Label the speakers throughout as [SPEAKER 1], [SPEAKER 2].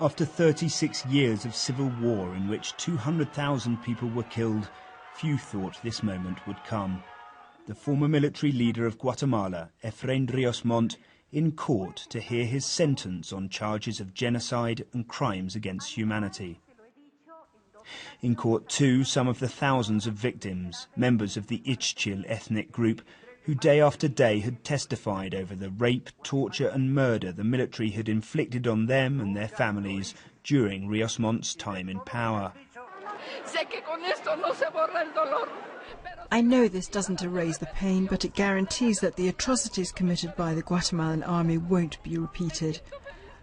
[SPEAKER 1] After 36 years of civil war in which 200,000 people were killed, few thought this moment would come. The former military leader of Guatemala, Rios Montt, in court to hear his sentence on charges of genocide and crimes against humanity. In court too, some of the thousands of victims, members of the Ixchil ethnic group, who day after day had testified over the rape, torture and murder the military had inflicted on them and their families during Rios Montt's time in power.
[SPEAKER 2] I know this doesn't erase the pain, but it guarantees that the atrocities committed by the Guatemalan army won't be repeated.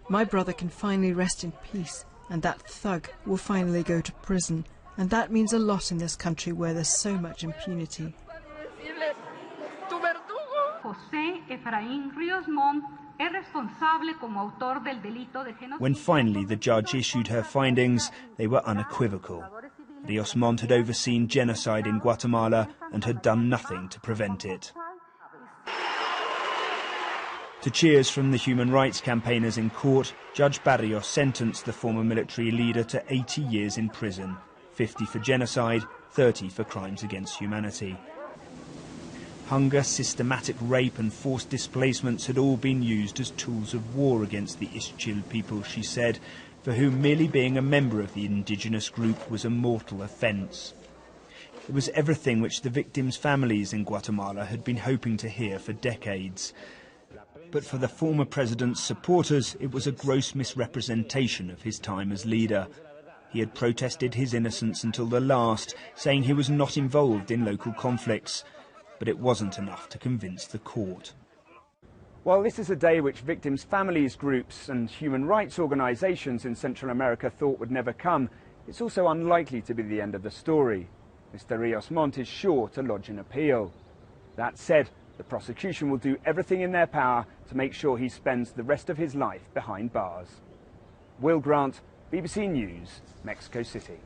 [SPEAKER 2] My brother can finally rest in peace, and that thug will finally go to prison. And that means a lot in this country where there's so much impunity.
[SPEAKER 1] When finally the judge issued her findings, they were unequivocal. Rios Montt had overseen genocide in Guatemala and had done nothing to prevent it. To cheers from the human rights campaigners in court, Judge Barrios sentenced the former military leader to 80 years in prison, 50 for genocide, 30 for crimes against humanity. Hunger, systematic rape and forced displacements had all been used as tools of war against the Ixchil people, she said, for whom merely being a member of the indigenous group was a mortal offence. It was everything which the victims' families in Guatemala had been hoping to hear for decades. But for the former president's supporters, it was a gross misrepresentation of his time as leader. He had protested his innocence until the last, saying he was not involved in local conflicts. But it wasn't enough to convince the court.
[SPEAKER 3] While this is a day which victims' families, groups and human rights organisations in Central America thought would never come, it's also unlikely to be the end of the story. Mr. Rios Montt is sure to lodge an appeal. That said, the prosecution will do everything in their power to make sure he spends the rest of his life behind bars. Will Grant, BBC News, Mexico City.